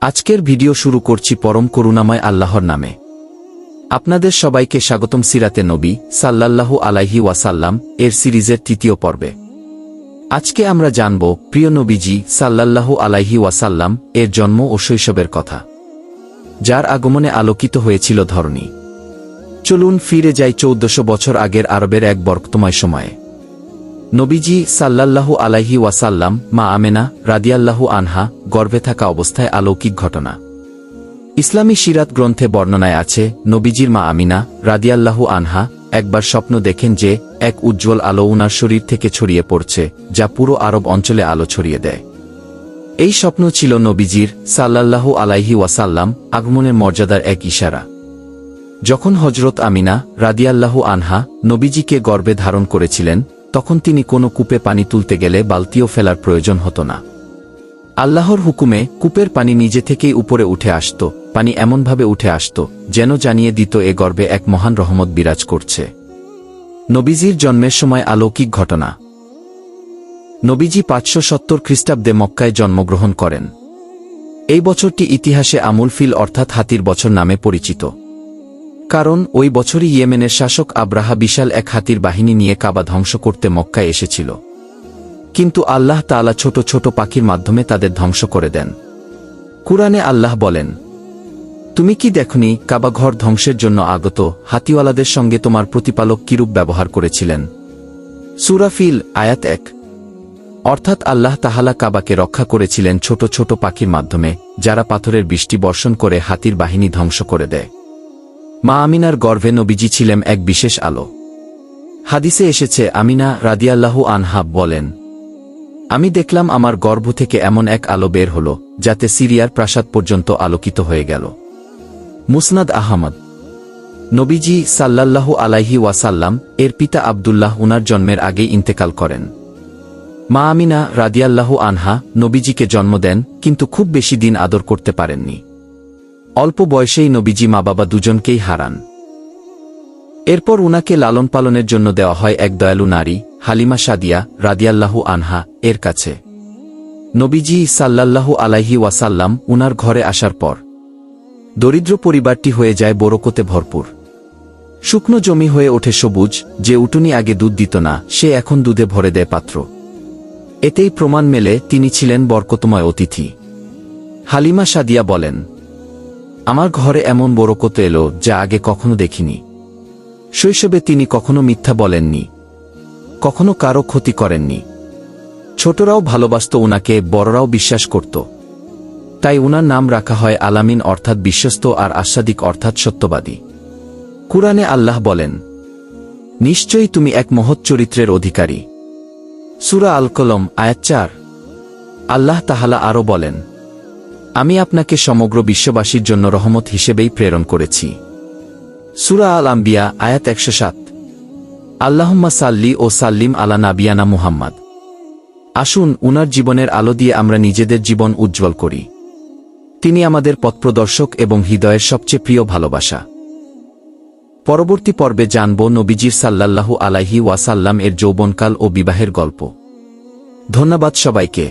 আজকের ভিডিও শুরু করছি পরম করুণাময় আল্লাহর নামে। আপনাদের সবাইকে স্বাগতম সিরাতে নবী সাল্লাল্লাহু আলাইহি ওয়াসাল্লাম এর সিরিজের তৃতীয় পর্বে। আজকে আমরা জানব প্রিয় নবীজি সাল্লাল্লাহু আলাইহি ওয়াসাল্লাম এর জন্ম ও শৈশবের কথা, যার আগমনে আলোকিত হয়েছিল ধরণী। চলুন ফিরে যাই 1400 বছর আগের আরবের এক বরকতময় সময়ে। নবীজি সাল্লাল্লাহু আলাইহি ওয়াসাল্লাম মা আমেনা রাদিয়াল্লাহু আনহা গর্ভে থাকা অবস্থায় অলৌকিক ঘটনা। ইসলামী সিরাত গ্রন্থে বর্ণনায় আছে, নবীজির মা আমিনা রাদিয়াল্লাহু আনহা একবার স্বপ্ন দেখেন যে এক উজ্জ্বল আলো উনার শরীর থেকে ছড়িয়ে পড়ছে, যা পুরো আরব অঞ্চলে আলো ছড়িয়ে দেয়। এই স্বপ্ন ছিল নবীজির সাল্লাল্লাহু আলাইহি ওয়াসাল্লাম আগমনের মর্যাদার এক ইশারা। যখন হযরত আমিনা রাদিয়াল্লাহু আনহা নবীজিকে গর্ভে ধারণ করেছিলেন, তখন তিনি কোনো কূপে পানি তুলতে গেলে বালতিও ফেলার প্রয়োজন হতো না। আল্লাহর হুকুমে কূপের পানি নিজে থেকেই উপরে উঠে আসত। পানি এমনভাবে উঠে আসত যেন জানিয়ে দিত এ গর্ভে এক মহান রহমত বিরাজ করছে। নবীজির জন্মের সময় অলৌকিক ঘটনা। নবীজি 570 খ্রিস্টাব্দে মক্কায় জন্মগ্রহণ করেন। এই বছরটি ইতিহাসে আমুল ফিল অর্থাৎ হাতির বছর নামে পরিচিত, কারণ ওই বছরই ইয়েমেনের শাসক আব্রাহা বিশাল এক হাতির বাহিনী নিয়ে কাবা ধ্বংস করতে মক্কায় এসেছিল। কিন্তু আল্লাহ তাআলা ছোট ছোট পাখির মাধ্যমে তাদের ধ্বংস করে দেন। কুরআনে আল্লাহ বলেন, তুমি কি দেখনি কাবা ঘর ধ্বংসের জন্য আগত হাতিওয়ালাদের সঙ্গে তোমার প্রতিপালক কিরূপ ব্যবহার করেছিলেন? সূরা ফিল আয়াত 1। অর্থাৎ আল্লাহ তাআলা কাবাকে রক্ষা করেছিলেন ছোট ছোট পাখির মাধ্যমে, যারা পাথরের বৃষ্টি বর্ষণ করে হাতির বাহিনী ধ্বংস করে দেয়। মা আমিনার গর্ভে নবীজি ছিলেন এক বিশেষ আলো। হাদিসে এসেছে, আমিনা রাদিয়াল্লাহু আনহা বলেন, আমি দেখলাম আমার গর্ভ থেকে এমন এক আলো বের হল, যাতে সিরিয়ার প্রাসাদ পর্যন্ত আলোকিত হয়ে গেল। মুসনাদ আহমদ। নবীজি সাল্লাল্লাহু আলাইহি ওয়াসাল্লাম এর পিতা আব্দুল্লাহ উনার জন্মের আগেই ইন্তেকাল করেন। মা আমিনা রাদিয়াল্লাহু আনহা নবীজিকে জন্ম দেন, কিন্তু খুব বেশি দিন আদর করতে পারেননি। অল্প বয়সেই নবীজি মা বাবা দুজনকেই হারান। এরপর উনাকে লালন পালনের জন্য দেওয়া হয় এক দয়ালু নারী হালিমা সাদিয়া রাদিয়াল্লাহু আনহা এর কাছে। নবীজি সাল্লাল্লাহু আলাইহি ওয়াসাল্লাম উনার ঘরে আসার পর দরিদ্র পরিবারটি হয়ে যায় বরকতে ভরপুর। শুকনো জমি হয়ে ওঠে সবুজ। যে উটুনি আগে দুধ দিত না, সে এখন দুধে ভরে দেয় পাত্র। এতেই প্রমাণ মেলে তিনি ছিলেন বরকতময় অতিথি। হালিমা সাদিয়া বলেন, আমার ঘরে এমন বরকত এলো যা আগে কখনো দেখিনি। শৈশবে তিনি কখনো মিথ্যা বলেননি, কখনো কারো ক্ষতি করেননি। ছোটরাও ভালোবাসত উনাকে, বড়রাও বিশ্বাস করত। তাই উনার নাম রাখা হয় আলামিন অর্থাৎ বিশ্বস্ত, আর আস্বাদিক অর্থাৎ সত্যবাদী। কুরআনে আল্লাহ বলেন, নিশ্চয়ই তুমি এক মহৎ চরিত্রের অধিকারী। সূরা আল কলম আয়াত 4। আল্লাহ তাআলা আরও বলেন, আমি আপনাকে সমগ্র বিশ্ববাসীর জন্য রহমত হিসেবেই প্রেরণ করেছি। সূরা আল আম্বিয়া আয়াত 107। আল্লাহুম্মা সাল্লি ও সাল্লিম আলা নাবিয়ানা মুহাম্মদ। আসুন উনার জীবনের আলো দিয়ে আমরা নিজেদের জীবন উজ্জ্বল করি। তিনি আমাদের পথপ্রদর্শক এবং হৃদয়ের সবচেয়ে প্রিয় ভালোবাসা। পরবর্তী পর্বে জানব নবীজির সাল্লাল্লাহু আলাইহি ওয়াসাল্লাম এর যৌবনকাল ও বিবাহের গল্প। ধন্যবাদ সবাইকে।